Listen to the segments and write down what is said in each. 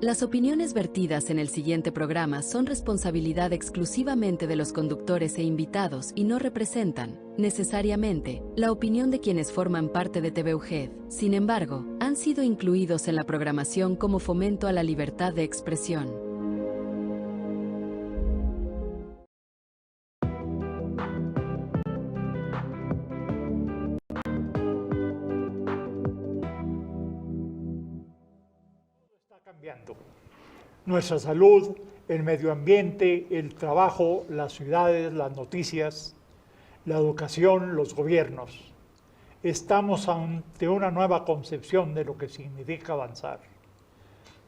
Las opiniones vertidas en el siguiente programa son responsabilidad exclusivamente de los conductores e invitados y no representan, necesariamente, la opinión de quienes forman parte de TV UGED. Sin embargo, han sido incluidos en la programación como fomento a la libertad de expresión. Cambiando. Nuestra salud, el medio ambiente, el trabajo, las ciudades, las noticias, la educación, los gobiernos. Estamos ante una nueva concepción de lo que significa avanzar.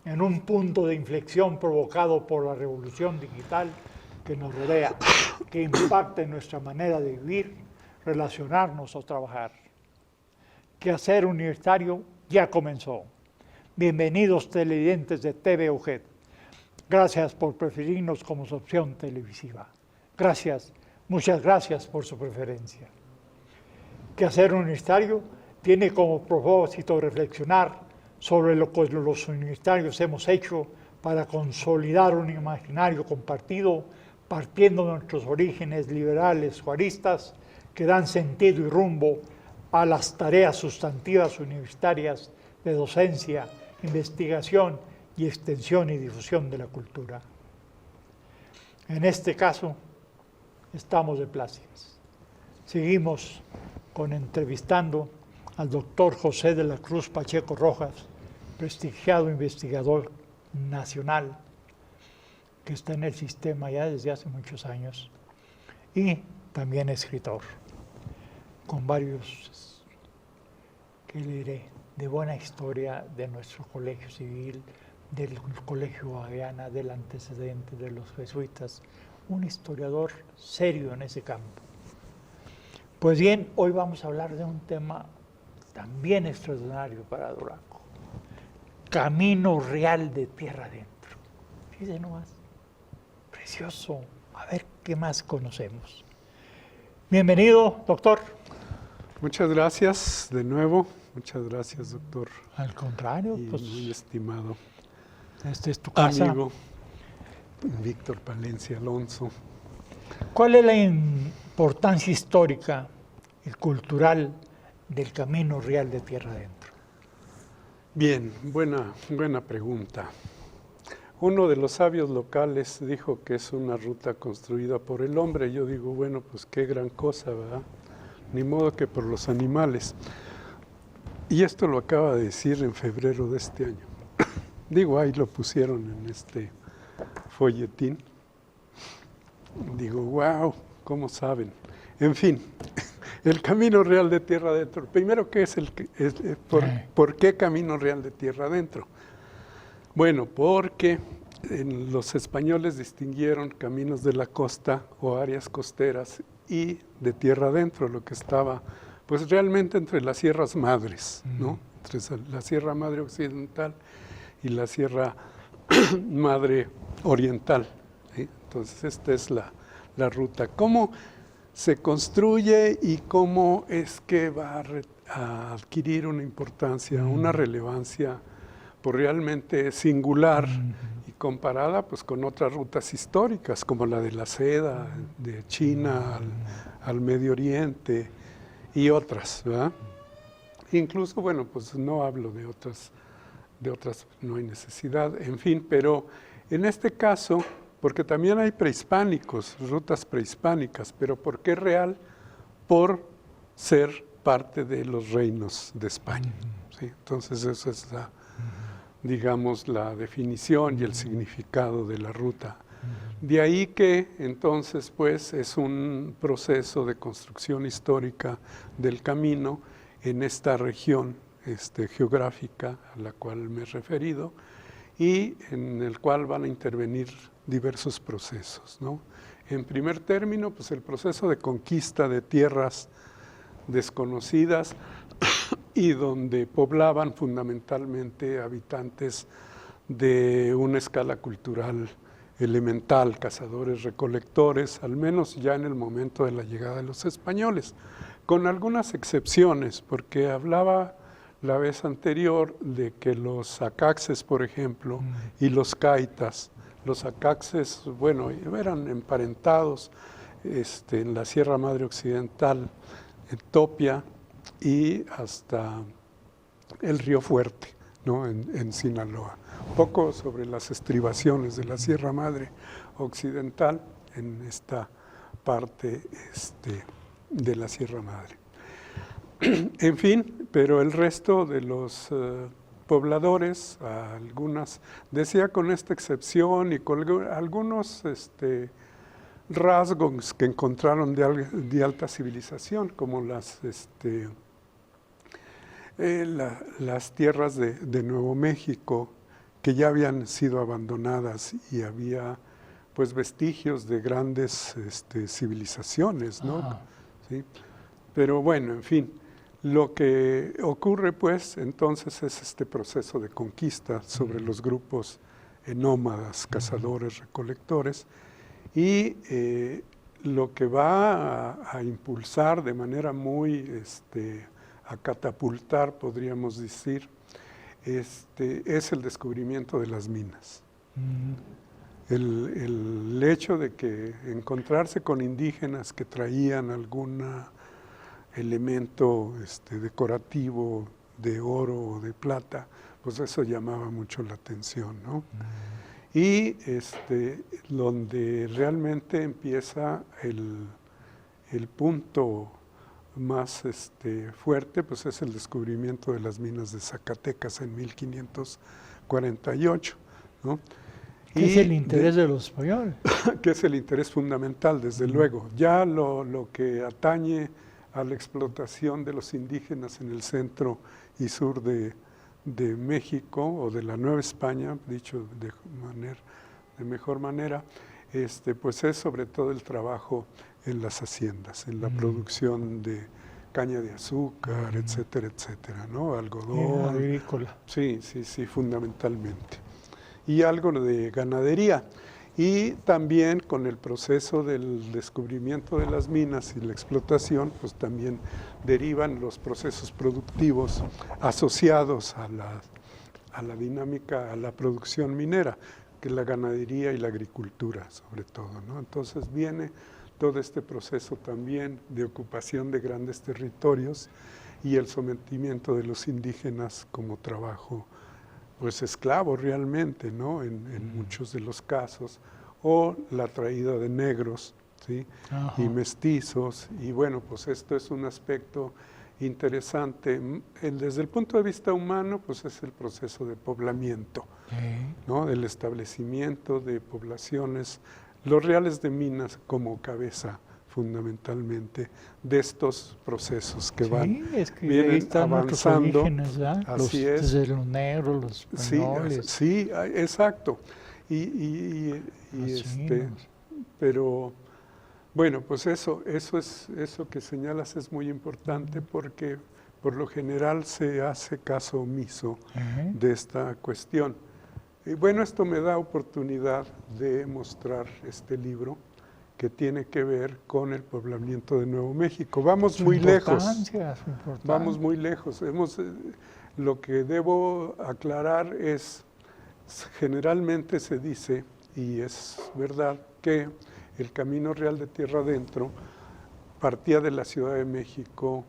En un punto de inflexión provocado por la revolución digital que nos rodea, que impacta en nuestra manera de vivir, relacionarnos o trabajar. Quehacer universitario ya comenzó. Bienvenidos televidentes de TV UGED. Gracias por preferirnos como su opción televisiva. Gracias, muchas gracias por su preferencia. Quehacer Universitario tiene como propósito reflexionar sobre lo que los universitarios hemos hecho para consolidar un imaginario compartido partiendo de nuestros orígenes liberales juaristas que dan sentido y rumbo a las tareas sustantivas universitarias de docencia, investigación y extensión y difusión de la cultura. En este caso, estamos de plácemes. Seguimos entrevistando al doctor José de la Cruz Pacheco Rojas, prestigiado investigador nacional, que está en el sistema ya desde hace muchos años, y también escritor, con varios, ¿qué le diré?, de buena historia de nuestro colegio civil, del colegio Guadiana, del antecedente de los jesuitas, un historiador serio en ese campo. Pues bien, hoy vamos a hablar de un tema también extraordinario para Durango, Camino Real de Tierra Adentro. Fíjense nomás, precioso, a ver qué más conocemos. Bienvenido, doctor. Muchas gracias de nuevo. Muchas gracias, doctor. Al contrario, pues muy estimado. Este es tu casa. Amigo, Víctor Palencia Alonso. ¿Cuál es la importancia histórica y cultural del Camino Real de Tierra Adentro? Bien, buena pregunta. Uno de los sabios locales dijo que es una ruta construida por el hombre. Yo digo, bueno, pues qué gran cosa, ¿verdad? Ni modo que por los animales. Y esto lo acaba de decir en febrero de este año. Digo, ahí lo pusieron en este folletín. Digo, wow, ¿cómo saben? En fin, el Camino Real de Tierra Adentro. Primero, ¿qué es por qué Camino Real de Tierra Adentro? Bueno, porque los españoles distinguieron caminos de la costa o áreas costeras y de tierra adentro, lo que estaba pues realmente entre las sierras madres, ¿no? Entre la Sierra Madre Occidental y la Sierra Madre Oriental, ¿sí? Entonces esta es la ruta. ¿Cómo se construye y cómo es que va a adquirir una importancia, una relevancia pues realmente singular y comparada pues con otras rutas históricas como la de la seda, de China al Medio Oriente y otras, ¿verdad? Incluso, bueno, pues no hablo de otras no hay necesidad, en fin, pero en este caso, porque también hay prehispánicos, rutas prehispánicas, pero ¿por qué real? Por ser parte de los reinos de España, ¿sí? Entonces esa es digamos, la definición y el significado de la ruta. De ahí que entonces pues es un proceso de construcción histórica del camino en esta región geográfica a la cual me he referido y en el cual van a intervenir diversos procesos, ¿no? En primer término, pues el proceso de conquista de tierras desconocidas y donde poblaban fundamentalmente habitantes de una escala cultural elemental, cazadores, recolectores, al menos ya en el momento de la llegada de los españoles, con algunas excepciones, porque hablaba la vez anterior de que los acaxes, por ejemplo, y los caitas, los acaxes, bueno, eran emparentados en la Sierra Madre Occidental, en Topia y hasta el Río Fuerte, ¿no? en Sinaloa. Un poco sobre las estribaciones de la Sierra Madre Occidental en esta parte de la Sierra Madre. En fin, pero el resto de los pobladores, algunas, decía con esta excepción y con algunos rasgos que encontraron de alta civilización, como las tierras de Nuevo México, que ya habían sido abandonadas y había pues vestigios de grandes civilizaciones, ¿no? ¿Sí? Pero bueno, en fin, lo que ocurre pues entonces es este proceso de conquista sobre los grupos nómadas, cazadores, recolectores, y lo que va a impulsar de manera muy, a catapultar, podríamos decir, es el descubrimiento de las minas. El hecho de que encontrarse con indígenas que traían algún elemento decorativo de oro o de plata, pues eso llamaba mucho la atención, ¿no? Y donde realmente empieza el punto más fuerte, pues es el descubrimiento de las minas de Zacatecas en 1548, ¿no? ¿Qué es el interés de los españoles? Que es el interés fundamental, desde luego. Ya lo que atañe a la explotación de los indígenas en el centro y sur de México, o de la Nueva España, dicho de mejor manera, pues es sobre todo el trabajo en las haciendas, en la producción de caña de azúcar, etcétera, etcétera, ¿no? Algodón. Agrícola. Sí, fundamentalmente. Y algo de ganadería. Y también con el proceso del descubrimiento de las minas y la explotación, pues también derivan los procesos productivos asociados a la dinámica, a la producción minera, que es la ganadería y la agricultura sobre todo, ¿no? Entonces viene todo este proceso también de ocupación de grandes territorios y el sometimiento de los indígenas como trabajo pues esclavo realmente, ¿no? En muchos de los casos, o la traída de negros, ¿sí? Y mestizos, y bueno, pues esto es un aspecto interesante. Desde el punto de vista humano, pues es el proceso de poblamiento, ¿no? El establecimiento de poblaciones, los reales de minas como cabeza fundamentalmente de estos procesos que vienen avanzando. Así es. Desde los negros, los españoles. Sí, exacto. Pero bueno, pues eso que señalas es muy importante porque por lo general se hace caso omiso de esta cuestión. Y bueno, esto me da oportunidad de mostrar este libro que tiene que ver con el poblamiento de Nuevo México. Vamos muy lejos. Vamos muy lejos. Lo que debo aclarar es, generalmente se dice, y es verdad, que el Camino Real de Tierra Adentro partía de la Ciudad de México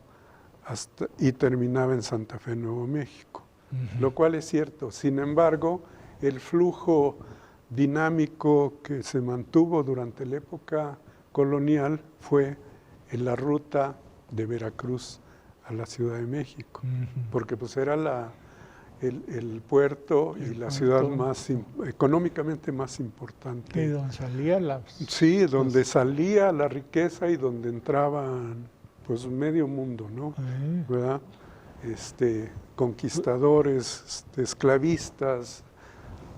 y terminaba en Santa Fe, Nuevo México, lo cual es cierto. Sin embargo, el flujo dinámico que se mantuvo durante la época colonial fue en la ruta de Veracruz a la Ciudad de México, porque pues era el puerto y la ciudad más económicamente más importante. Y donde salía donde salía la riqueza y donde entraban pues medio mundo, ¿no? ¿Verdad? Conquistadores, esclavistas,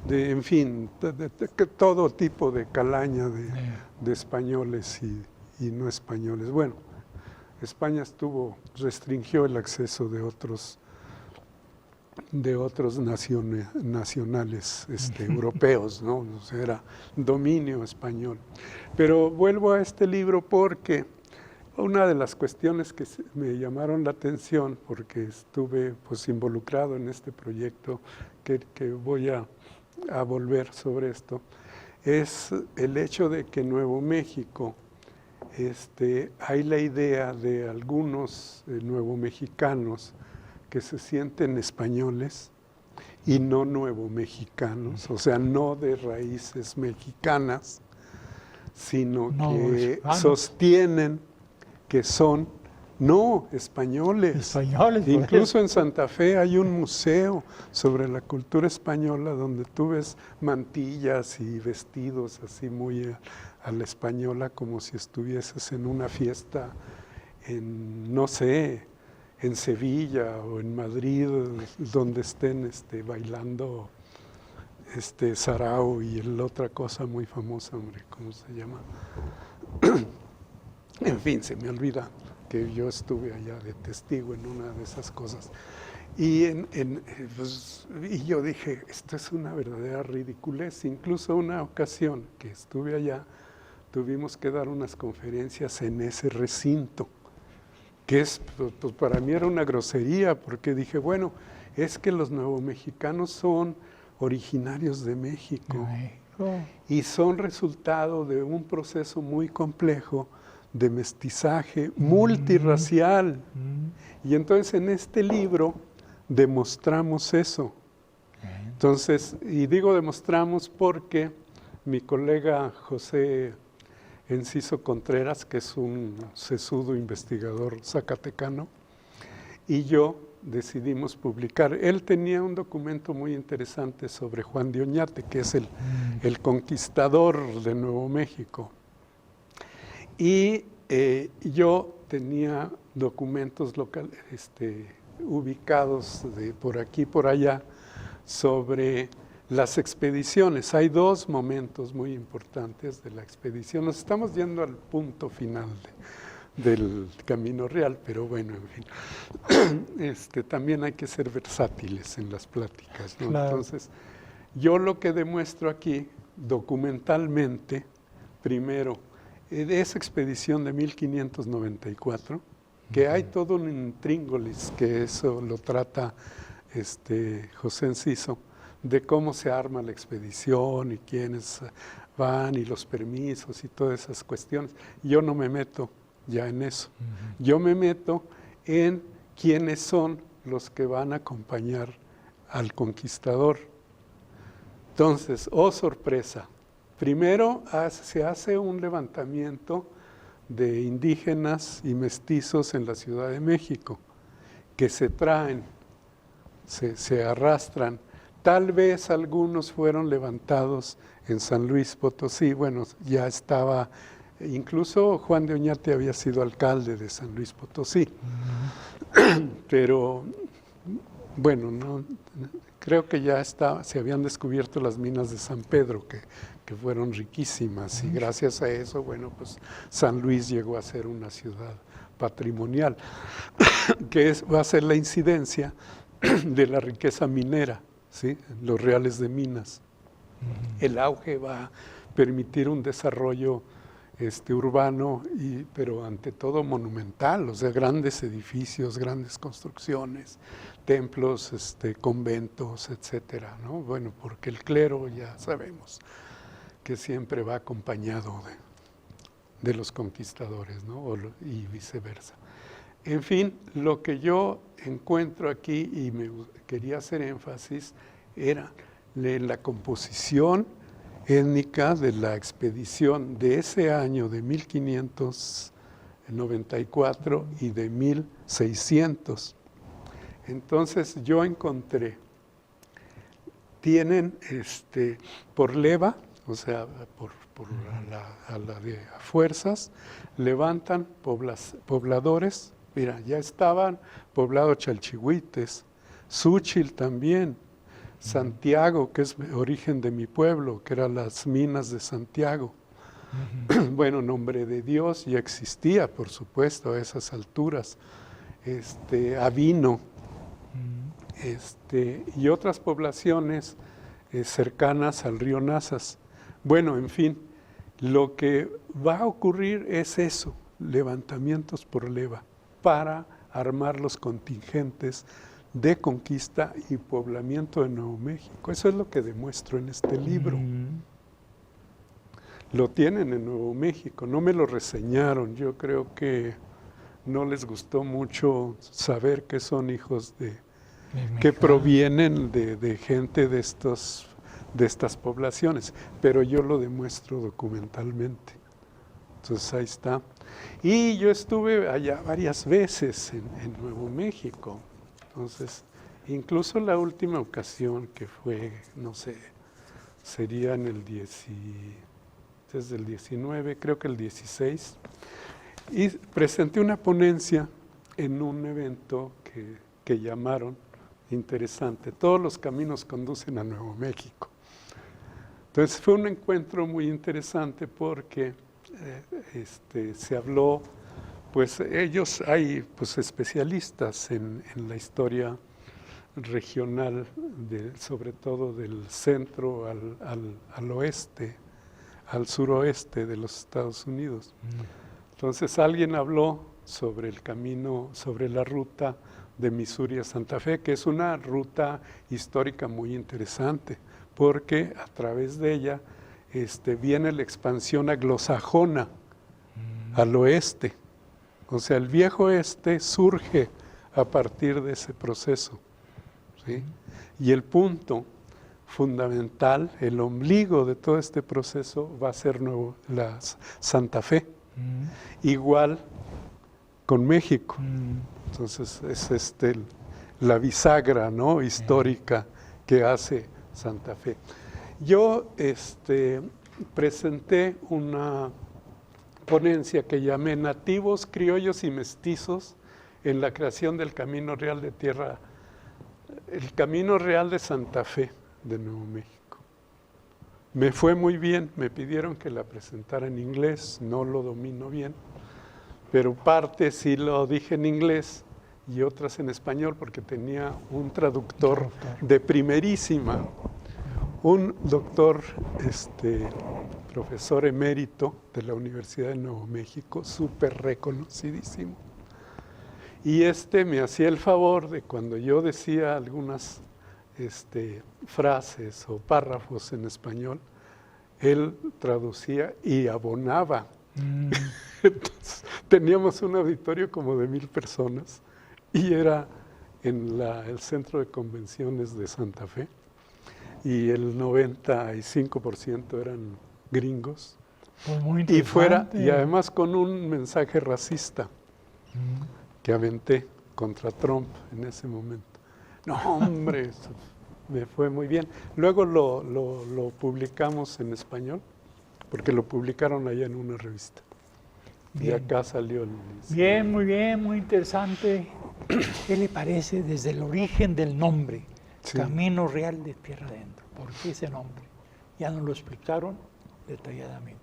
en fin, todo tipo de calaña de españoles y no españoles. Bueno, España restringió el acceso de otros nacionales europeos, ¿no? O sea, era dominio español. Pero vuelvo a este libro porque Una de las cuestiones que me llamaron la atención, porque estuve pues involucrado en este proyecto, que voy a volver sobre esto, es el hecho de que en Nuevo México hay la idea de algunos nuevo mexicanos que se sienten españoles y no nuevo mexicanos, o sea, no de raíces mexicanas, sino que sostienen que son no españoles. Incluso en Santa Fe hay un museo sobre la cultura española donde tú ves mantillas y vestidos así muy a la española, como si estuvieses en una fiesta en, no sé, en Sevilla o en Madrid, donde estén bailando sarao y la otra cosa muy famosa, hombre, ¿cómo se llama? En fin, se me olvida que yo estuve allá de testigo en una de esas cosas. Y yo dije, esto es una verdadera ridiculez. Incluso una ocasión que estuve allá, tuvimos que dar unas conferencias en ese recinto, que pues para mí era una grosería, porque dije, bueno, es que los nuevomexicanos son originarios de México y son resultado de un proceso muy complejo de mestizaje multirracial. Y entonces en este libro demostramos eso. Entonces, y digo demostramos porque mi colega José Enciso Contreras, que es un sesudo investigador zacatecano, y yo decidimos publicar. Él tenía un documento muy interesante sobre Juan de Oñate, que es el conquistador de Nuevo México. Y yo tenía documentos locales, ubicados por aquí, por allá, sobre las expediciones. Hay dos momentos muy importantes de la expedición. Nos estamos yendo al punto final del Camino Real, pero bueno, en fin. También hay que ser versátiles en las pláticas, ¿no? Claro. Entonces, yo lo que demuestro aquí, documentalmente, primero, de esa expedición de 1594, que hay todo un intríngulis, que eso lo trata José Enciso, de cómo se arma la expedición y quiénes van y los permisos y todas esas cuestiones. Yo no me meto ya en eso. Yo me meto en quiénes son los que van a acompañar al conquistador. Entonces, oh sorpresa, primero se hace un levantamiento de indígenas y mestizos en la Ciudad de México, que se traen, se arrastran. Tal vez algunos fueron levantados en San Luis Potosí. Bueno, ya estaba, incluso Juan de Oñate había sido alcalde de San Luis Potosí. Pero bueno, no, creo que ya se habían descubierto las minas de San Pedro, que fueron riquísimas, y gracias a eso, bueno, pues San Luis llegó a ser una ciudad patrimonial, que va a ser la incidencia de la riqueza minera, ¿sí? Los reales de minas. El auge va a permitir un desarrollo urbano, pero ante todo monumental, o sea, grandes edificios, grandes construcciones, templos, conventos, etcétera, ¿no? Bueno, porque el clero ya sabemos que siempre va acompañado de los conquistadores, ¿no? Y viceversa. En fin, lo que yo encuentro aquí, y me quería hacer énfasis, era la composición étnica de la expedición de ese año de 1594 y de 1600. Entonces yo encontré, tienen por leva, o sea, a fuerzas, levantan pobladores. Mira, ya estaban poblados Chalchihuites, Xúchitl también, Santiago, que es origen de mi pueblo, que eran las minas de Santiago. Bueno, Nombre de Dios ya existía, por supuesto, a esas alturas. Avino, y otras poblaciones cercanas al río Nazas. Bueno, en fin, lo que va a ocurrir es eso, levantamientos por leva para armar los contingentes de conquista y poblamiento de Nuevo México. Eso es lo que demuestro en este libro. Lo tienen en Nuevo México, no me lo reseñaron. Yo creo que no les gustó mucho saber que son hijos que provienen de gente de estas poblaciones, pero yo lo demuestro documentalmente. Entonces ahí está. Y yo estuve allá varias veces en Nuevo México. Entonces, incluso la última ocasión que fue, no sé, sería en desde el 19, creo que el 16, y presenté una ponencia en un evento que llamaron interesante, Todos los caminos conducen a Nuevo México. Entonces fue un encuentro muy interesante porque se habló, pues hay pues especialistas en la historia regional, sobre todo del centro al oeste, al suroeste de los Estados Unidos. Entonces alguien habló sobre el camino, sobre la ruta de Missouri a Santa Fe, que es una ruta histórica muy interesante, porque a través de ella viene la expansión anglosajona al oeste. O sea, el viejo oeste surge a partir de ese proceso, ¿sí? Y el punto fundamental, el ombligo de todo este proceso va a ser la Santa Fe. Igual con México. Entonces es la bisagra, ¿no?, histórica que hace Santa Fe. Yo presenté una ponencia que llamé Nativos, Criollos y Mestizos en la creación del Camino Real de el Camino Real de Santa Fe de Nuevo México. Me fue muy bien, me pidieron que la presentara en inglés, no lo domino bien, pero parte sí lo dije en inglés y otras en español porque tenía un traductor de primerísima, un doctor, profesor emérito de la Universidad de Nuevo México, súper reconocidísimo. Y me hacía el favor de cuando yo decía algunas frases o párrafos en español, él traducía y abonaba. Entonces, teníamos un auditorio como de 1,000 personas y era en el centro de convenciones de Santa Fe y el 95% eran gringos. Pues muy interesante. Y además con un mensaje racista que aventé contra Trump en ese momento. No, hombre, eso me fue muy bien. Luego lo publicamos en español, porque lo publicaron allá en una revista. Bien. Y acá salió Bien, muy bien, muy interesante. ¿Qué le parece desde el origen del nombre? Sí. Camino Real de Tierra Adentro. ¿Por qué ese nombre? Ya nos lo explicaron detalladamente.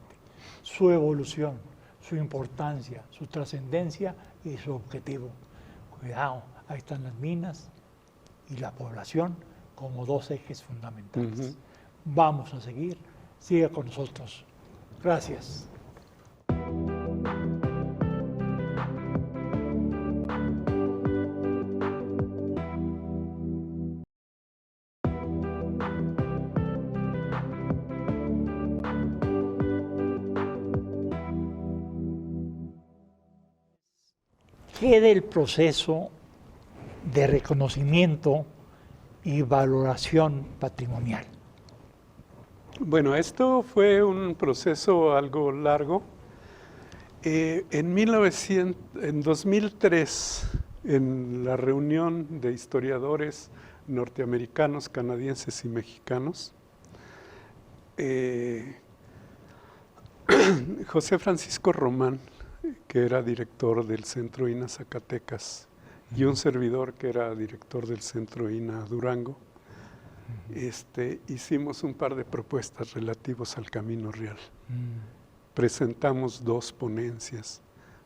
Su evolución, su importancia, su trascendencia y su objetivo. Cuidado, ahí están las minas y la población como dos ejes fundamentales. Vamos a seguir. Siga con nosotros. Gracias. ¿Qué del proceso de reconocimiento y valoración patrimonial? Bueno, esto fue un proceso algo largo. En 2003, en la reunión de historiadores norteamericanos, canadienses y mexicanos, José Francisco Román, que era director del Centro INA Zacatecas, y un servidor que era director del Centro INA Durango, hicimos un par de propuestas relativas al Camino Real. Presentamos 2 ponencias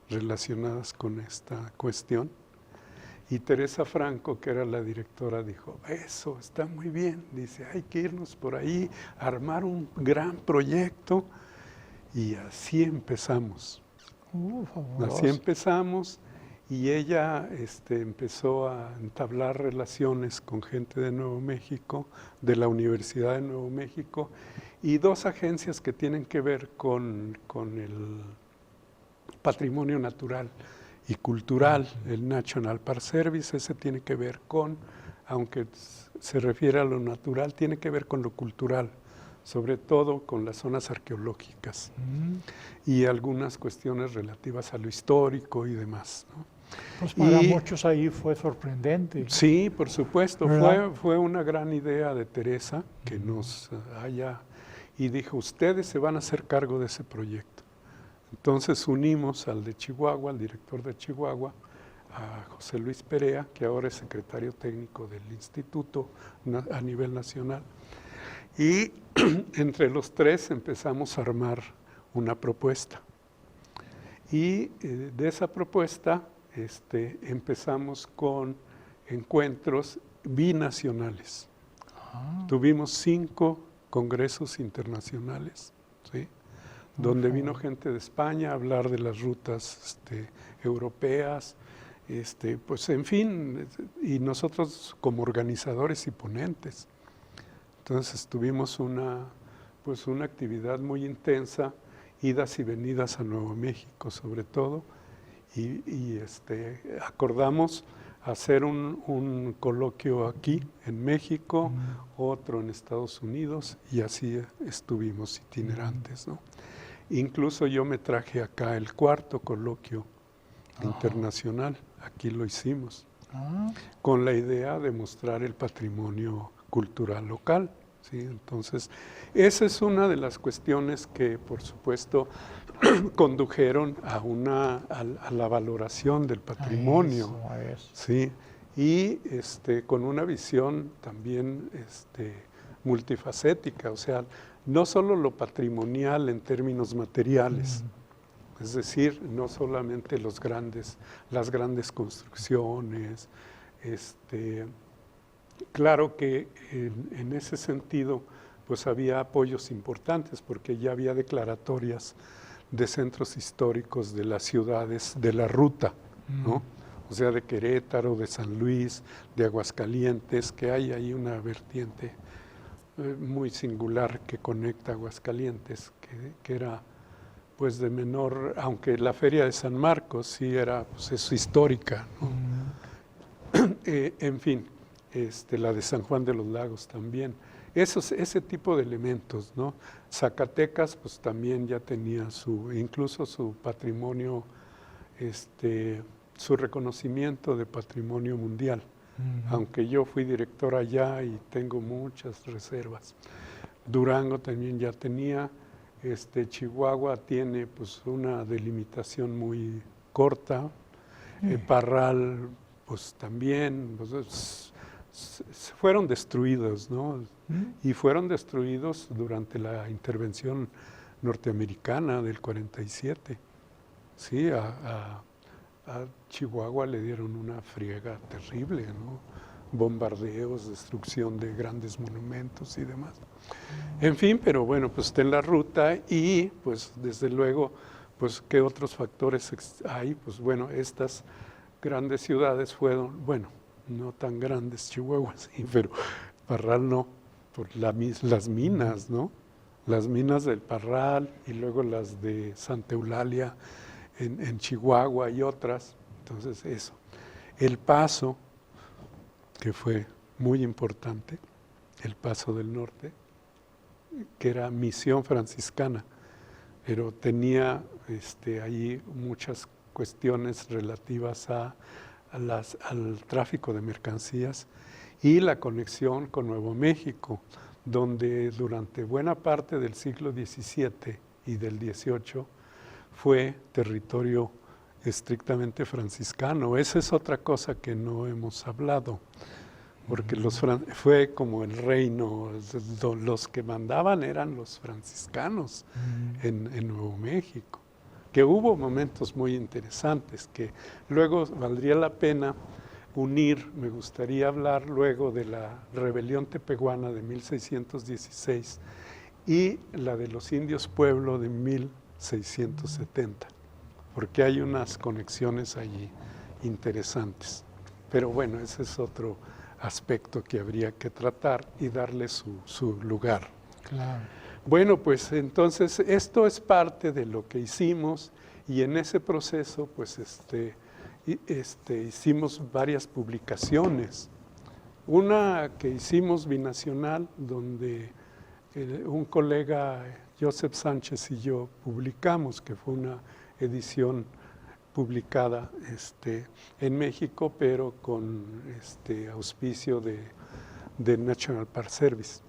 relacionadas con esta cuestión, y Teresa Franco, que era la directora, dijo, eso está muy bien, dice, hay que irnos por ahí, armar un gran proyecto, y así empezamos. Fabuloso. Así empezamos y ella empezó a entablar relaciones con gente de Nuevo México, de la Universidad de Nuevo México, y dos agencias que tienen que ver con el patrimonio natural y cultural, el National Park Service. Ese tiene que ver con, aunque se refiere a lo natural, tiene que ver con lo cultural, sobre todo con las zonas arqueológicas y algunas cuestiones relativas a lo histórico y demás, ¿no? Pues para muchos ahí fue sorprendente. Sí, por supuesto, ¿verdad? fue una gran idea de Teresa que nos haya, y dijo, ustedes se van a hacer cargo de ese proyecto. Entonces unimos al de Chihuahua, al director de Chihuahua, a José Luis Perea, que ahora es secretario técnico del instituto a nivel nacional, y entre los tres empezamos a armar una propuesta. Y de esa propuesta empezamos con encuentros binacionales. Tuvimos 5 congresos internacionales, ¿sí? Donde vino gente de España a hablar de las rutas europeas, pues en fin, y nosotros como organizadores y ponentes. Entonces tuvimos una actividad muy intensa, idas y venidas a Nuevo México sobre todo, y acordamos hacer un coloquio aquí en México, otro en Estados Unidos, y así estuvimos itinerantes, ¿no? Incluso yo me traje acá el 4º coloquio internacional, aquí lo hicimos, con la idea de mostrar el patrimonio cultural local, ¿sí? Entonces, esa es una de las cuestiones que, por supuesto, condujeron a la valoración del patrimonio, ¿sí? Y con una visión también multifacética, o sea, no solo lo patrimonial en términos materiales, es decir, no solamente las grandes construcciones. Claro que en ese sentido pues había apoyos importantes porque ya había declaratorias de centros históricos de las ciudades de la ruta, ¿no? O sea, de Querétaro, de San Luis, de Aguascalientes, que hay ahí una vertiente muy singular que conecta Aguascalientes, que era pues de menor, aunque la feria de San Marcos sí era, pues es histórica, ¿no? En fin, la de San Juan de los Lagos también. Ese tipo de elementos, ¿no? Zacatecas pues también ya tenía incluso su patrimonio, su reconocimiento de patrimonio mundial, aunque yo fui director allá y tengo muchas reservas. Durango también ya tenía, Chihuahua tiene pues una delimitación muy corta, Parral pues también, pues, fueron destruidos, ¿no? Y fueron destruidos durante la intervención norteamericana del 47. Sí, a Chihuahua le dieron una friega terrible, ¿no? Bombardeos, destrucción de grandes monumentos y demás. En fin, pero bueno, pues está en la ruta y pues desde luego, pues ¿qué otros factores hay? Pues bueno, estas grandes ciudades fueron, bueno, no tan grandes, Chihuahua sí, pero Parral no, por las minas, ¿no? Las minas del Parral y luego las de Santa Eulalia en Chihuahua y otras. Entonces eso. El Paso, que fue muy importante, el Paso del Norte, que era misión franciscana, pero tenía ahí muchas cuestiones relativas al tráfico de mercancías y la conexión con Nuevo México, donde durante buena parte del siglo XVII y del XVIII fue territorio estrictamente franciscano. Esa es otra cosa que no hemos hablado, porque fue como el reino, los que mandaban eran los franciscanos en Nuevo México, que hubo momentos muy interesantes, que luego valdría la pena unir. Me gustaría hablar luego de la rebelión tepehuana de 1616 y la de los indios Pueblo de 1670. porque hay unas conexiones allí interesantes. Pero bueno, ese es otro aspecto que habría que tratar y darle su lugar. Claro. Bueno, pues entonces esto es parte de lo que hicimos y en ese proceso pues hicimos varias publicaciones. Una que hicimos binacional, donde un colega, Joseph Sánchez, y yo publicamos, que fue una edición publicada en México, pero con auspicio de National Park Service.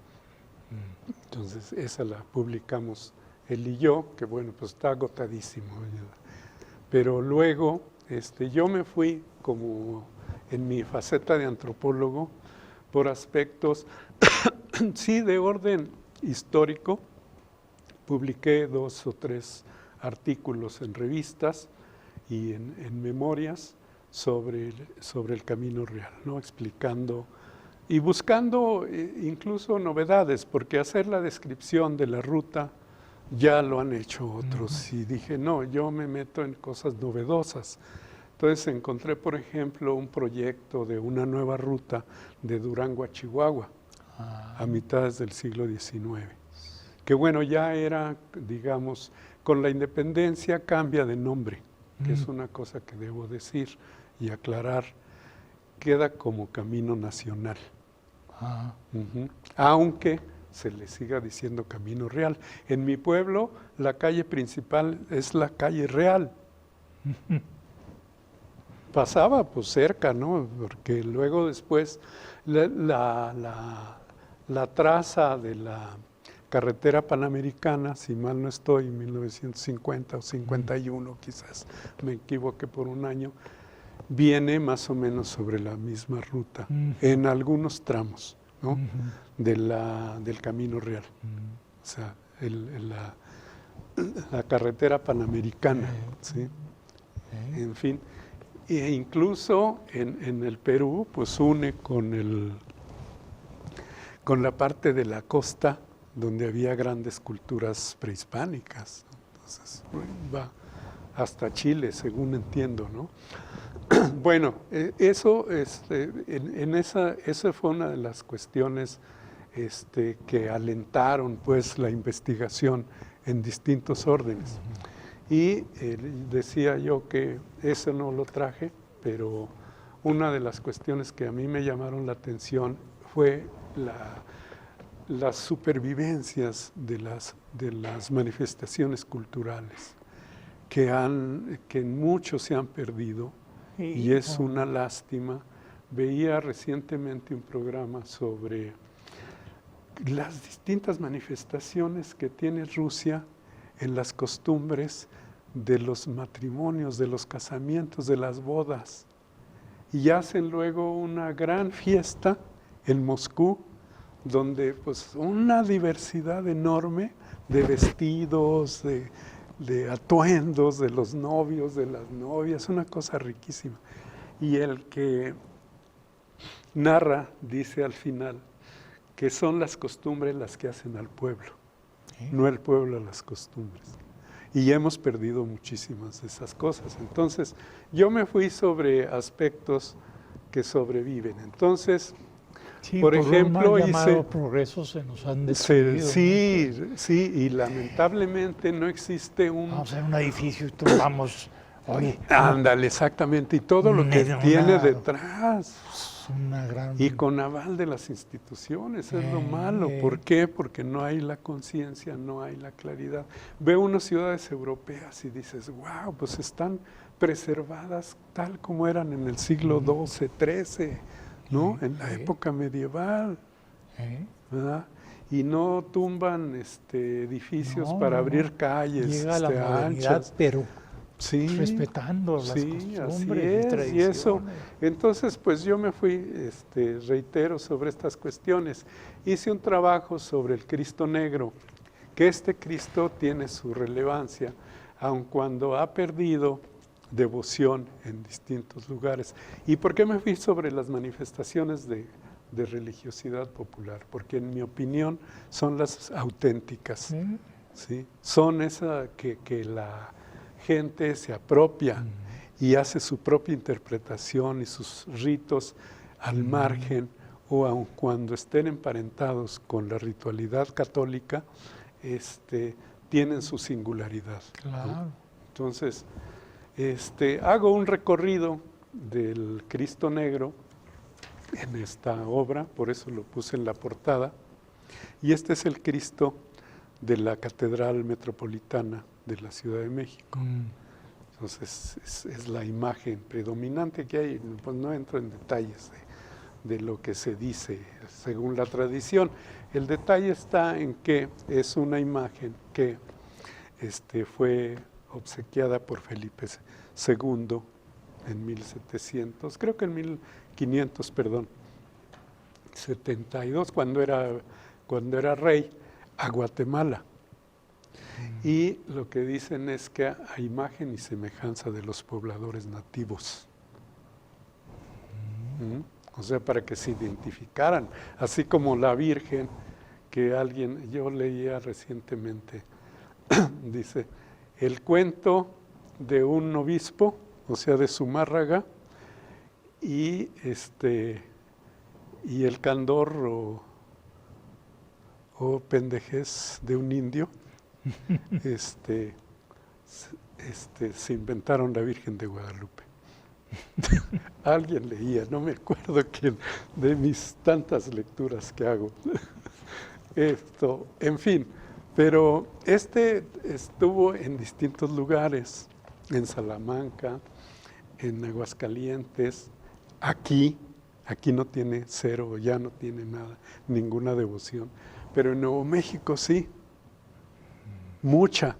Entonces esa la publicamos él y yo, que bueno, pues está agotadísimo. Pero luego yo me fui como en mi faceta de antropólogo por aspectos, sí, de orden histórico. Publiqué 2 o 3 artículos en revistas y en memorias sobre el Camino Real, ¿no? Explicando y buscando incluso novedades, porque hacer la descripción de la ruta ya lo han hecho otros. Y dije, no, yo me meto en cosas novedosas. Entonces encontré, por ejemplo, un proyecto de una nueva ruta de Durango a Chihuahua, a mitades del siglo XIX. Que bueno, ya era, digamos, con la independencia cambia de nombre, que es una cosa que debo decir y aclarar, queda como Camino Nacional. Aunque se le siga diciendo Camino Real. En mi pueblo, la calle principal es la calle Real. Pasaba pues cerca, ¿no? Porque luego después la traza de la carretera panamericana, si mal no estoy, en 1950 o 51 quizás, me equivoqué por un año, viene más o menos sobre la misma ruta, en algunos tramos, ¿no? Del Camino Real. O sea, la carretera panamericana, ¿sí? En fin. E incluso en el Perú, pues une con la parte de la costa donde había grandes culturas prehispánicas. Entonces, va hasta Chile, según entiendo, ¿no? Bueno, eso, esa fue una de las cuestiones que alentaron, pues, la investigación en distintos órdenes. Y decía yo que eso no lo traje, pero una de las cuestiones que a mí me llamaron la atención fue las supervivencias de las manifestaciones culturales, que muchos se han perdido, y es una lástima. Veía recientemente un programa sobre las distintas manifestaciones que tiene Rusia en las costumbres de los matrimonios, de los casamientos, de las bodas. Y hacen luego una gran fiesta en Moscú, donde pues una diversidad enorme de vestidos, de atuendos, de los novios, de las novias, una cosa riquísima. Y el que narra dice al final que son las costumbres las que hacen al pueblo, no el pueblo a las costumbres. Y hemos perdido muchísimas de esas cosas. Entonces, yo me fui sobre aspectos que sobreviven. Entonces, sí, por ejemplo, hice progresos se nos han destruido. Sí, y lamentablemente no existe Vamos a ver un edificio y tumbamos, oye. Ándale, exactamente, y todo lo que tiene detrás. Una gran... Y con aval de las instituciones, es lo malo. ¿Por qué? Porque no hay la conciencia, no hay la claridad. Veo unas ciudades europeas y dices, wow, pues están preservadas tal como eran en el siglo XII, XIII, ¿no? En la época medieval, ¿verdad? Y no tumban edificios para abrir calles llega la modernidad, anchas. Pero sí, respetando las costumbres y tradiciones. Y eso. Entonces, pues yo me fui, reitero, sobre estas cuestiones. Hice un trabajo sobre el Cristo Negro, que Cristo tiene su relevancia, aun cuando ha perdido devoción en distintos lugares. ¿Y por qué me fui sobre las manifestaciones de religiosidad popular? Porque en mi opinión son las auténticas, ¿sí? Son esa que la gente se apropia y hace su propia interpretación y sus ritos al margen, o aun cuando estén emparentados con la ritualidad católica, tienen su singularidad. Claro. ¿no? Entonces, hago un recorrido del Cristo Negro en esta obra, por eso lo puse en la portada, y este es el Cristo de la Catedral Metropolitana de la Ciudad de México. Entonces, es la imagen predominante que hay. Pues no entro en detalles de lo que se dice según la tradición. El detalle está en que es una imagen que fue obsequiada por Felipe II en 1700, creo que en 1500, perdón, 72, cuando era rey, a Guatemala. Y lo que dicen es que a imagen y semejanza de los pobladores nativos. O sea, para que se identificaran, así como la Virgen, que yo leía recientemente, dice, el cuento de un obispo, o sea, de Zumárraga, y el candor o pendejez de un indio, se inventaron la Virgen de Guadalupe. Alguien leía, no me acuerdo quién, de mis tantas lecturas que hago. En fin, pero estuvo en distintos lugares, en Salamanca, en Aguascalientes, aquí no tiene cero, ya no tiene nada, ninguna devoción, pero en Nuevo México sí, mucha,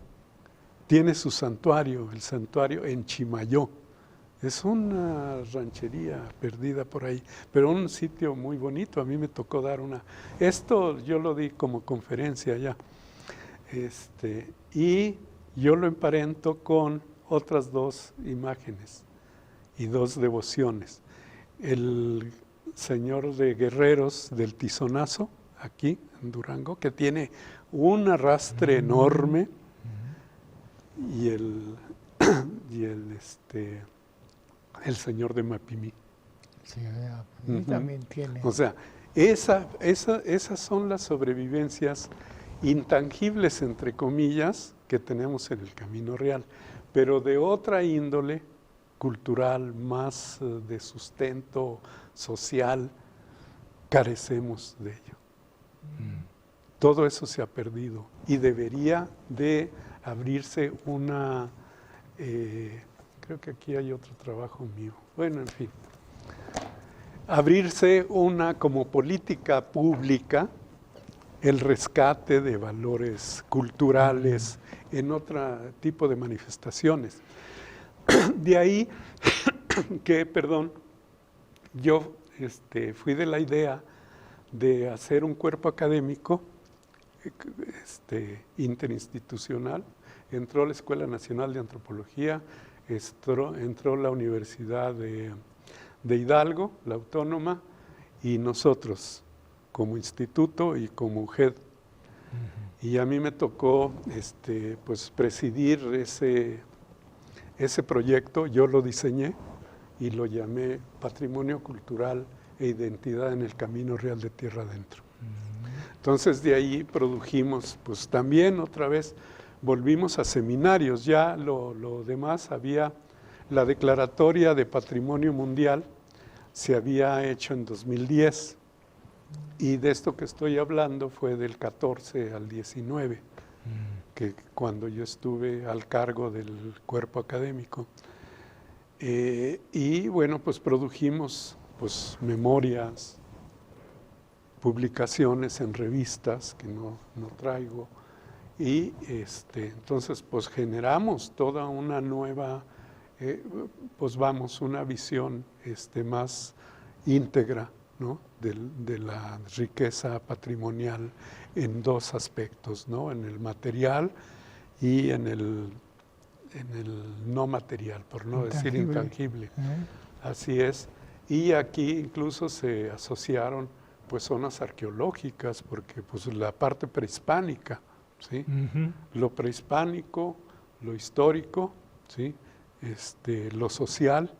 tiene su santuario, el santuario en Chimayó. Es una ranchería perdida por ahí, pero un sitio muy bonito. A mí me tocó dar esto yo lo di como conferencia ya. Y yo lo emparento con otras dos imágenes y dos devociones. El Señor de Guerreros del Tizonazo, aquí en Durango, que tiene un arrastre enorme, y el Señor de Mapimí. Sí, también tiene. O sea, esas son las sobrevivencias intangibles, entre comillas, que tenemos en el Camino Real, pero de otra índole cultural, más de sustento social, carecemos de ello. Todo eso se ha perdido y debería de abrirse creo que aquí hay otro trabajo mío. Bueno, en fin. Abrirse como política pública el rescate de valores culturales en otro tipo de manifestaciones. De ahí que, yo fui de la idea de hacer un cuerpo académico interinstitucional. Entró la Escuela Nacional de Antropología, entró la Universidad de Hidalgo, la Autónoma, y nosotros como instituto y como UGED. Y a mí me tocó pues presidir ese proyecto. Yo lo diseñé y lo llamé Patrimonio Cultural e Identidad en el Camino Real de Tierra Adentro. Entonces de ahí produjimos, pues también otra vez volvimos a seminarios. Ya lo demás, había la declaratoria de Patrimonio Mundial, se había hecho en 2010, y de esto que estoy hablando fue del 14 al 19, que cuando yo estuve al cargo del cuerpo académico. Y bueno, pues produjimos pues memorias, publicaciones en revistas que no traigo, y entonces pues generamos toda una nueva, una visión más íntegra, ¿no?, de la riqueza patrimonial en dos aspectos, ¿no?, en el material y en el no material, por no decir intangible. Así es. Y aquí incluso se asociaron pues zonas arqueológicas, porque pues la parte prehispánica, ¿sí? Lo prehispánico, lo histórico ¿sí? Lo social,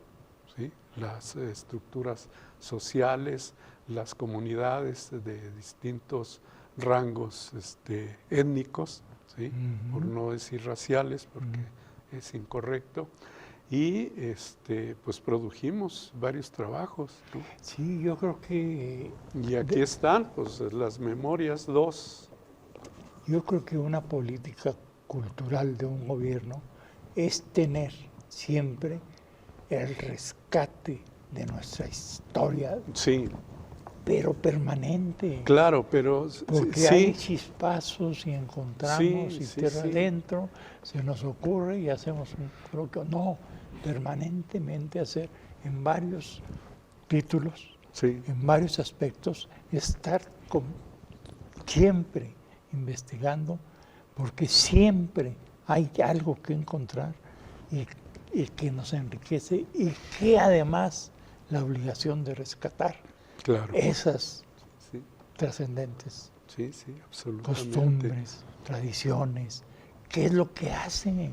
¿sí? Las estructuras sociales, las comunidades de distintos rangos étnicos, ¿sí? Por no decir raciales, porque es incorrecto. Y pues produjimos varios trabajos, ¿no? Sí, yo creo que... Y aquí están, pues, las memorias 2. Yo creo que una política cultural de un gobierno es tener siempre el rescate de nuestra historia, Sí, pero permanente. claro, pero Porque sí, hay chispazos y encontramos Sí, y sí, tierra sí. adentro, se nos ocurre y hacemos un bloqueo. No, permanentemente hacer en varios títulos, sí, en varios aspectos, estar siempre investigando, porque siempre hay algo que encontrar y que nos enriquece y que además la obligación de rescatar claro. esas Sí, trascendentes sí, sí, absolutamente. costumbres, tradiciones, qué es lo que hace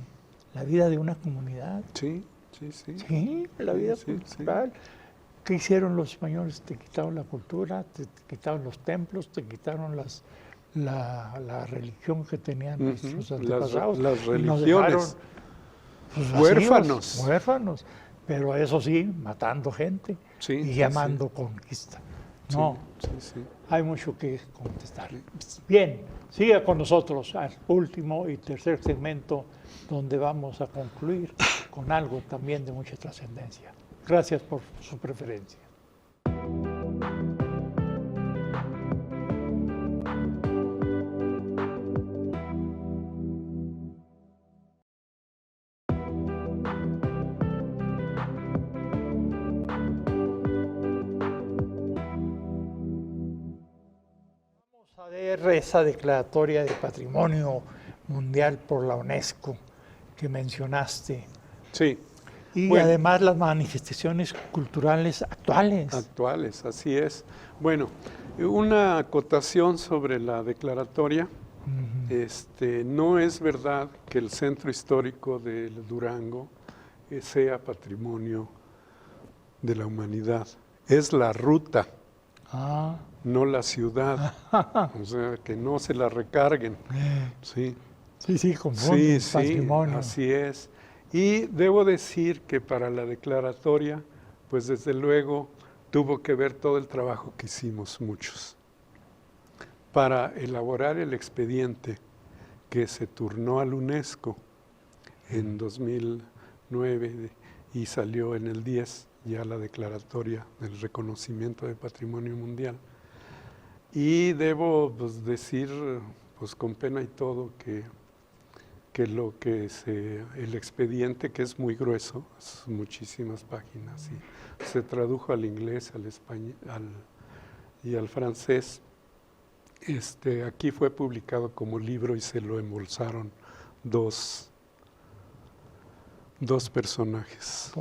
la vida de una comunidad. Sí, sí, sí. Sí, la vida Sí, sí, cultural. ¿Qué hicieron los españoles? Te quitaron la cultura, te quitaron los templos, te quitaron la religión que tenían nuestros antepasados. Las y nos religiones. dejaron, pues, Huérfanos. huérfanos, pero eso sí, matando gente Sí, y sí, llamando conquista. Sí, No, sí, sí. hay mucho que contestar. Bien, siga con nosotros al último y tercer segmento, donde vamos a concluir con algo también de mucha trascendencia. Gracias por su preferencia. Vamos a ver esa declaratoria de Patrimonio Mundial por la UNESCO que mencionaste. Sí, Y Bueno. además las manifestaciones culturales actuales. actuales, así es. Bueno, una acotación sobre la declaratoria. No es verdad que el centro histórico de Durango sea patrimonio de la humanidad. Es la ruta, Ah, no la ciudad. O sea, que no se la recarguen. Sí, sí, confunden sí, patrimonio. así es. Y debo decir que para la declaratoria, pues desde luego tuvo que ver todo el trabajo que hicimos muchos para elaborar el expediente que se turnó al UNESCO en 2009 y salió en el 10 ya la declaratoria del reconocimiento de Patrimonio Mundial. Y debo decir, pues con pena y todo, que el expediente, que es muy grueso, son muchísimas páginas, y se tradujo al inglés, al español y al francés. Aquí fue publicado como libro y se lo embolsaron dos personajes,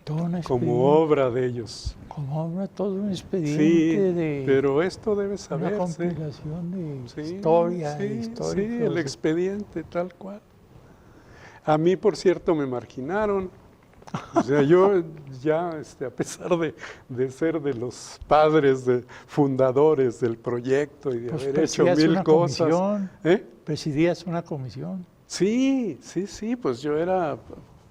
Todo un como expediente, obra de ellos. como obra, todo un expediente Sí, de pero esto debe una saberse. compilación de Sí, historia, sí, históricos. sí, el expediente tal cual. A mí, por cierto, me marginaron. O sea, yo ya, a pesar de ser de los padres fundadores del proyecto y de Pues haber hecho presidías mil una cosas. comisión. ¿Eh? Presidías una comisión. Sí, pues yo era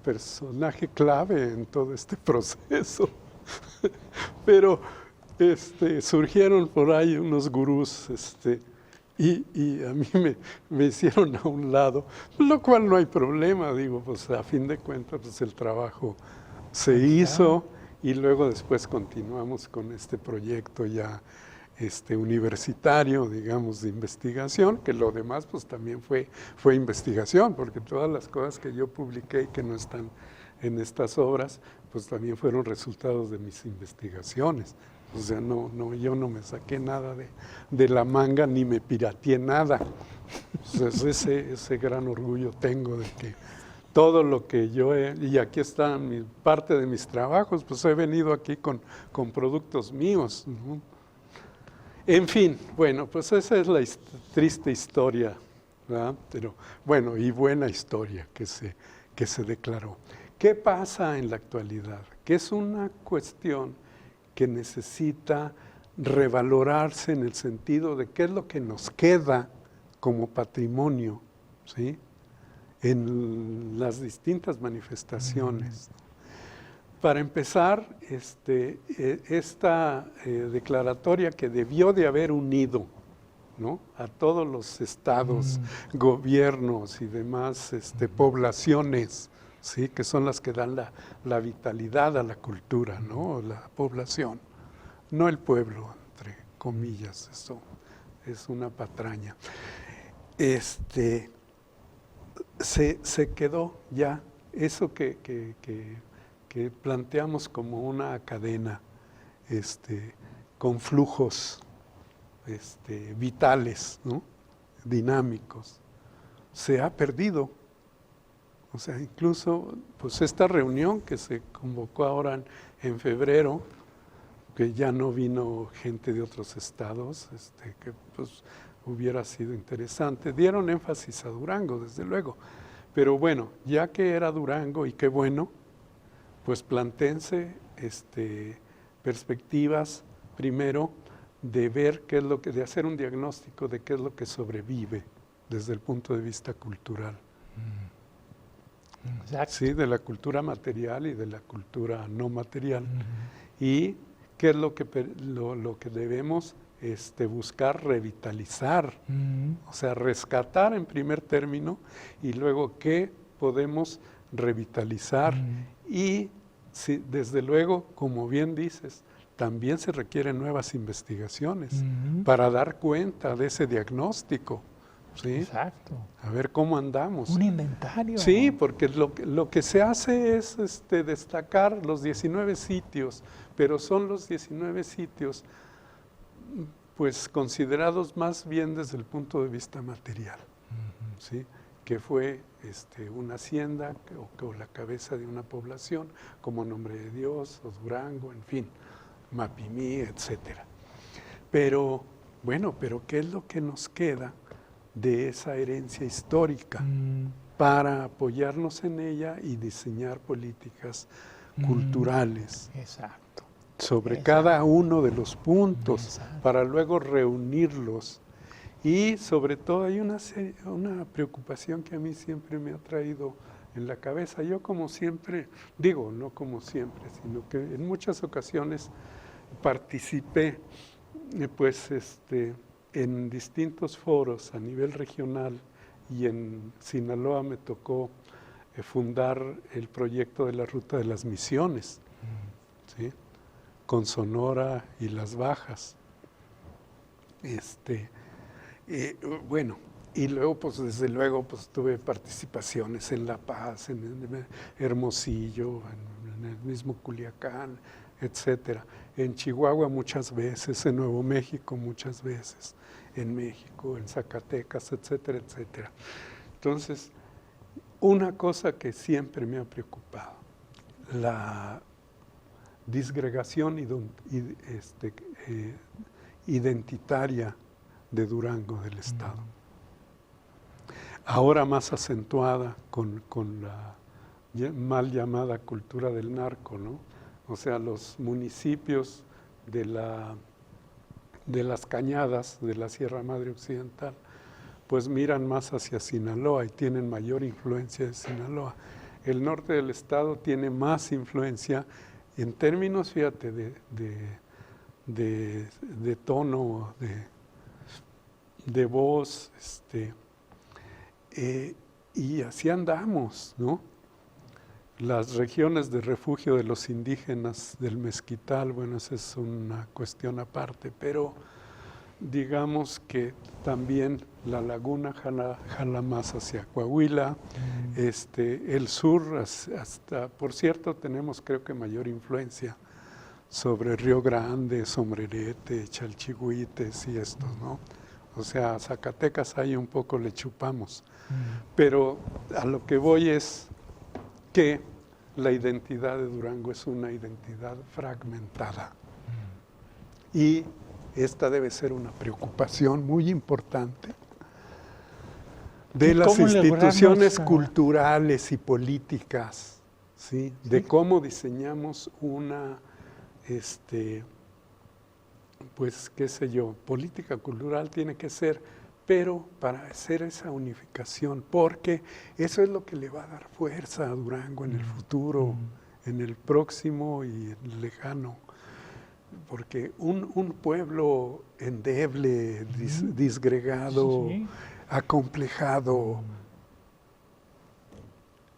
personaje clave en todo este proceso. Pero surgieron por ahí unos gurús, y a mí me hicieron a un lado, lo cual no hay problema, digo, pues a fin de cuentas pues el trabajo se hizo y luego después continuamos con este proyecto ya universitario, digamos, de investigación, que lo demás pues también fue investigación, porque todas las cosas que yo publiqué y que no están en estas obras, pues también fueron resultados de mis investigaciones. O sea, yo no me saqué nada de la manga ni me pirateé nada. O sea, ese gran orgullo tengo de que todo lo que y aquí está parte de mis trabajos, pues he venido aquí con productos míos, ¿no? En fin, bueno, pues esa es la triste historia ¿verdad? Pero bueno, y buena historia que se declaró. ¿Qué pasa en la actualidad? Que es una cuestión que necesita revalorarse en el sentido de qué es lo que nos queda como patrimonio, ¿sí?, en las distintas manifestaciones. Para empezar, esta declaratoria que debió de haber unido, ¿no?, a todos los estados, gobiernos y demás poblaciones, ¿sí?, que son las que dan la vitalidad a la cultura, ¿no?, la población, no el pueblo, entre comillas, eso es una patraña. Se quedó ya eso que planteamos como una cadena con flujos vitales, ¿no?, dinámicos. Se ha perdido. O sea, incluso pues esta reunión que se convocó ahora en febrero, que ya no vino gente de otros estados, que pues hubiera sido interesante. Dieron énfasis a Durango, desde luego. Pero bueno, ya que era Durango, y qué bueno, pues plantéense perspectivas, primero, de ver qué es lo que, de hacer un diagnóstico de qué es lo que sobrevive desde el punto de vista cultural. Exacto. Sí, de la cultura material y de la cultura no material. Y qué es lo que debemos buscar revitalizar, o sea, rescatar en primer término, y luego qué podemos revitalizar. Y sí, desde luego, como bien dices, también se requieren nuevas investigaciones para dar cuenta de ese diagnóstico. ¿Sí? Exacto. A ver cómo andamos. Un inventario. Sí, porque lo que se hace es destacar los 19 sitios, pero son los 19 sitios pues considerados más bien desde el punto de vista material, ¿sí?, que fue una hacienda o la cabeza de una población, como Nombre de Dios, o Durango, en fin, Mapimí, etcétera. Pero, bueno, ¿qué es lo que nos queda de esa herencia histórica para apoyarnos en ella y diseñar políticas culturales? Exacto. Sobre cada uno de los puntos, para luego reunirlos. Y sobre todo hay una preocupación que a mí siempre me ha traído en la cabeza. Yo como siempre, digo, no como siempre, sino que en muchas ocasiones participé pues en distintos foros a nivel regional, y en Sinaloa me tocó fundar el proyecto de la Ruta de las Misiones, ¿sí?, con Sonora y Las Bajas. Bueno, y luego, pues desde luego, pues tuve participaciones en La Paz, en Hermosillo, en el mismo Culiacán, etcétera. En Chihuahua muchas veces, en Nuevo México muchas veces, en México, en Zacatecas, etcétera, etcétera. Entonces, una cosa que siempre me ha preocupado, la disgregación identitaria de Durango, del Estado. Ahora más acentuada con la mal llamada cultura del narco, ¿no? O sea, los municipios de las Cañadas, de la Sierra Madre Occidental, pues miran más hacia Sinaloa y tienen mayor influencia de Sinaloa. El norte del estado tiene más influencia en términos, fíjate, de tono, de voz, y así andamos, ¿no? Las regiones de refugio de los indígenas del Mezquital, bueno, esa es una cuestión aparte, pero digamos que también la laguna jala más hacia Coahuila, el sur hasta, por cierto, tenemos creo que mayor influencia sobre Río Grande, Sombrerete, Chalchihuites y estos, ¿no? O sea, a Zacatecas ahí un poco le chupamos, pero a lo que voy es que la identidad de Durango es una identidad fragmentada. Y esta debe ser una preocupación muy importante de ¿Y las cómo instituciones lograrnos, culturales y políticas, ¿sí? De cómo diseñamos una, pues qué sé yo, política cultural tiene que ser, pero para hacer esa unificación, porque eso es lo que le va a dar fuerza a Durango en el futuro, en el próximo y en el lejano. Porque un pueblo endeble, disgregado, Sí. acomplejado,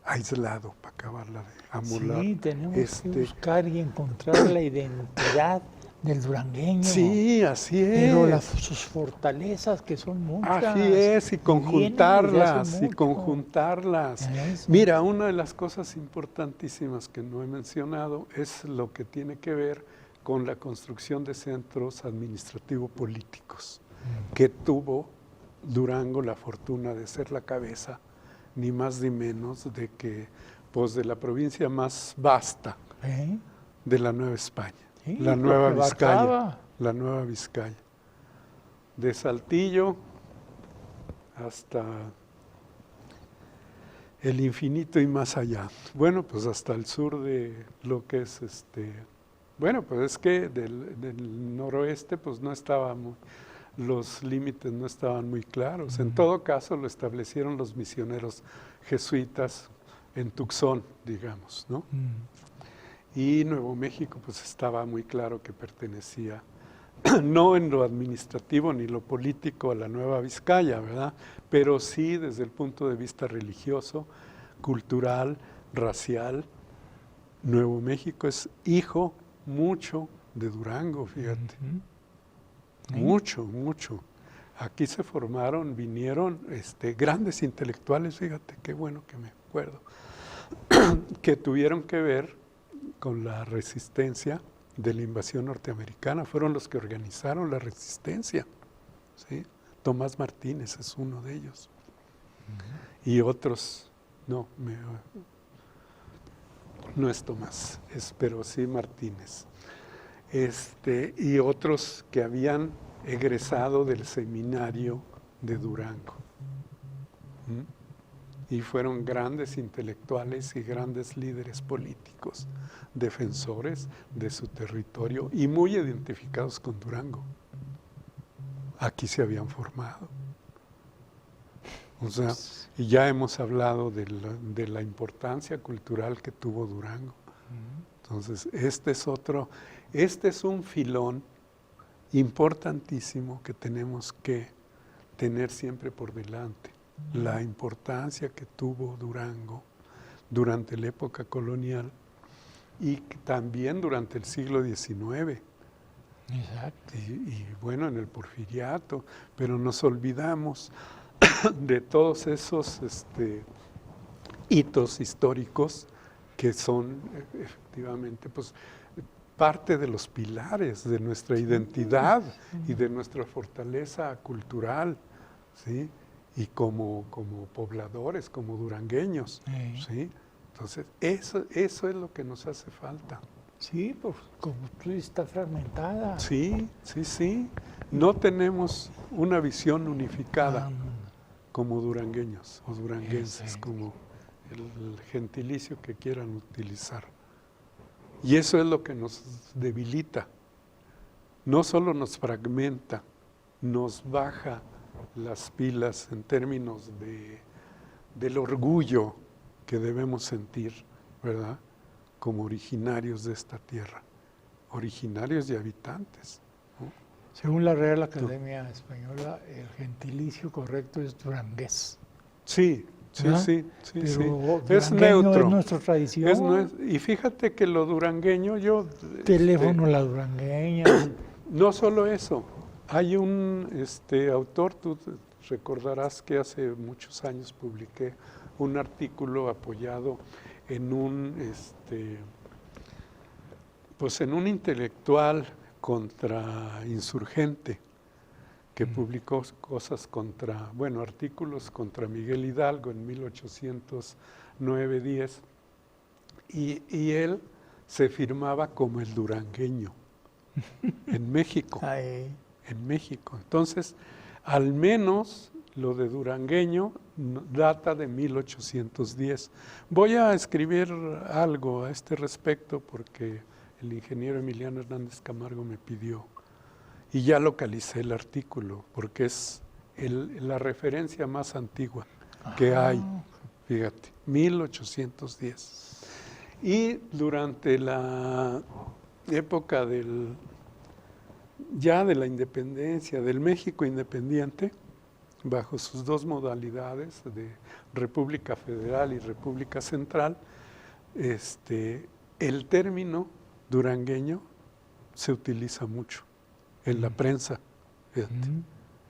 aislado, para acabarla de amolar. Sí, tenemos que buscar y encontrar la identidad del durangueño. Sí, así es. Pero sus fortalezas, que son muchas. Así es, y conjuntarlas, y conjuntarlas. Eso. Mira, una de las cosas importantísimas que no he mencionado es lo que tiene que ver con la construcción de centros administrativo-políticos, que tuvo Durango la fortuna de ser la cabeza, ni más ni menos, de que, pues, de la provincia más vasta de la Nueva España. Sí, La Nueva Vizcaya. Barcaba. La Nueva Vizcaya. De Saltillo hasta el infinito y más allá. Bueno, pues hasta el sur de lo que es bueno, pues es que del noroeste pues no estábamos, los límites no estaban muy claros. En todo caso lo establecieron los misioneros jesuitas en Tucson, digamos, ¿no? Y Nuevo México pues estaba muy claro que pertenecía, no en lo administrativo ni lo político, a la Nueva Vizcaya, ¿verdad? Pero sí desde el punto de vista religioso, cultural, racial. Nuevo México es hijo mucho de Durango, fíjate. Mucho, mucho. Aquí se formaron, vinieron grandes intelectuales, fíjate, qué bueno que me acuerdo, que tuvieron que ver con la resistencia de la invasión norteamericana. Fueron los que organizaron la resistencia, ¿sí? Tomás Martínez es uno de ellos. Y otros, no es Tomás, pero sí Martínez. Y otros que habían egresado del seminario de Durango. Y fueron grandes intelectuales y grandes líderes políticos, defensores de su territorio y muy identificados con Durango. Aquí se habían formado. O sea, y ya hemos hablado de la importancia cultural que tuvo Durango. Entonces, este es un filón importantísimo que tenemos que tener siempre por delante. La importancia que tuvo Durango durante la época colonial y también durante el siglo XIX. Exacto. Y bueno, en el Porfiriato, pero nos olvidamos de todos esos hitos históricos que son efectivamente pues, parte de los pilares de nuestra identidad y de nuestra fortaleza cultural, ¿sí? Y como pobladores, como durangueños, ¿sí? Entonces, eso es lo que nos hace falta. Sí, pues como tú dices, está fragmentada. Sí. No tenemos una visión unificada como durangueños o duranguenses, como el gentilicio que quieran utilizar. Y eso es lo que nos debilita. No solo nos fragmenta, nos baja las pilas en términos del orgullo que debemos sentir, ¿verdad? Como originarios de esta tierra, originarios y habitantes, ¿no? Según la Real Academia Española, el gentilicio correcto es durangués. Sí. Pero Es neutro. Es nuestra tradición. Y fíjate que lo durangueño, Teléfono la durangueña. No solo eso, hay un autor, tú recordarás que hace muchos años publiqué un artículo apoyado en un intelectual contrainsurgente que publicó artículos contra Miguel Hidalgo en 1809-10, y él se firmaba como el durangueño en México. En México. Entonces, al menos lo de Durangueño data de 1810. Voy a escribir algo a este respecto porque el ingeniero Emiliano Hernández Camargo me pidió y ya localicé el artículo porque es la referencia más antigua que hay, fíjate, 1810. Y durante la época ya de la independencia, del México independiente, bajo sus dos modalidades de República Federal y República Central, el término durangueño se utiliza mucho en la prensa, fíjate,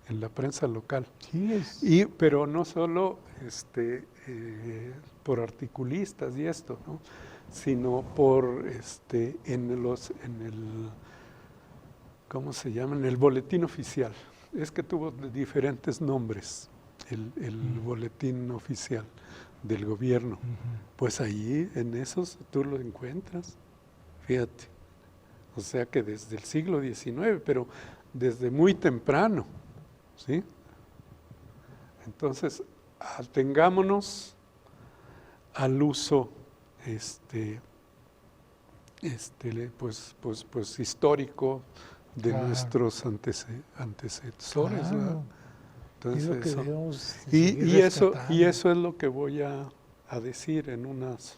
en la prensa local. Sí, Pero no solo por articulistas y esto, ¿no? Sino por ¿cómo se llama? En el boletín oficial. Es que tuvo diferentes nombres el boletín oficial del gobierno. Pues ahí, en esos, tú lo encuentras, fíjate. O sea que desde el siglo XIX, pero desde muy temprano, ¿sí? Entonces, atengámonos al uso pues histórico de nuestros antecesores. Claro. Entonces, y eso es lo que voy a decir en unas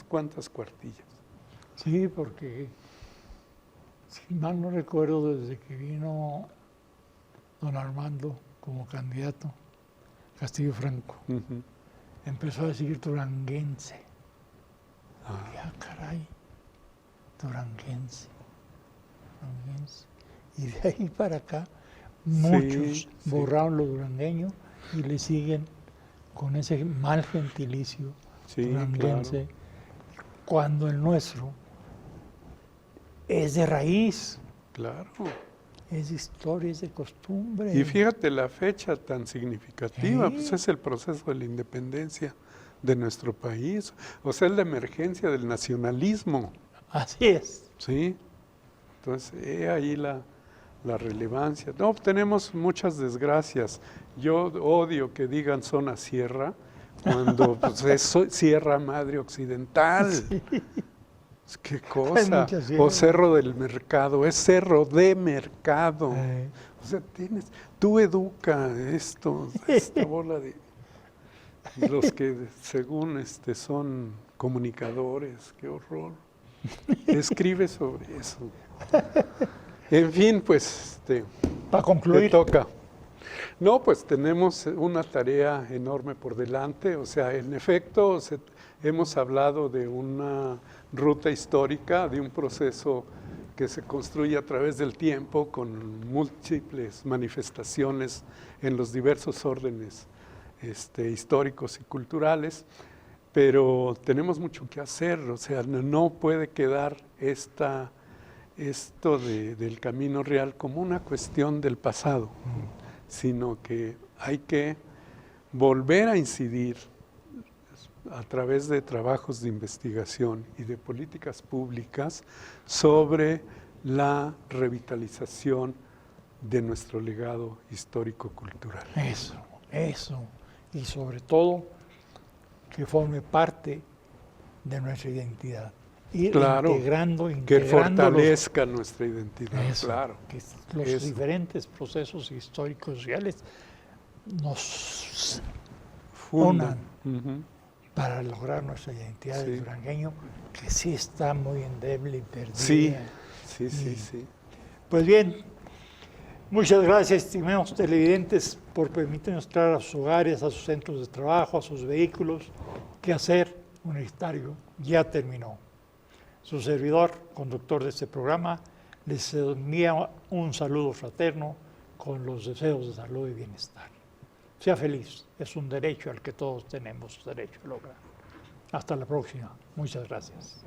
cuantas cuartillas. Sí, porque si mal no recuerdo, desde que vino don Armando como candidato, Castillo Franco, empezó a decir duranguense. Ya, caray, duranguense. Y de ahí para acá, muchos borraron lo durangueño y le siguen con ese mal gentilicio duranguense, claro, cuando el nuestro es de raíz. Claro. Es de historia, es de costumbre. Y fíjate la fecha tan significativa, pues es el proceso de la independencia de nuestro país, o sea, es la emergencia del nacionalismo. Así es. Sí, entonces ahí la relevancia. No, tenemos muchas desgracias. Yo odio que digan zona sierra, cuando pues, es Sierra Madre Occidental. Sí. Qué cosa. O Cerro del Mercado, es Cerro de Mercado. O sea, tú educa esta bola de los que según son comunicadores, qué horror. Escribe sobre eso. En fin, pues para concluir, te toca. No, pues tenemos una tarea enorme por delante, o sea, en efecto hemos hablado de una ruta histórica, de un proceso que se construye a través del tiempo con múltiples manifestaciones en los diversos órdenes históricos y culturales, pero tenemos mucho que hacer, o sea, no puede quedar esto del camino real como una cuestión del pasado, sino que hay que volver a incidir a través de trabajos de investigación y de políticas públicas sobre la revitalización de nuestro legado histórico-cultural. Eso. Y sobre todo, que forme parte de nuestra identidad. Ir integrando que fortalezca nuestra identidad, claro. Que los diferentes procesos históricos sociales nos unan para lograr nuestra identidad de durangueño, que sí está muy endeble y perdida. Sí. Pues bien, muchas gracias, estimados televidentes, por permitirnos entrar a sus hogares, a sus centros de trabajo, a sus vehículos. Quehacer Universitario ya terminó. Su servidor, conductor de este programa, les envía un saludo fraterno con los deseos de salud y bienestar. Sea feliz, es un derecho al que todos tenemos derecho a lograr. Hasta la próxima. Muchas gracias.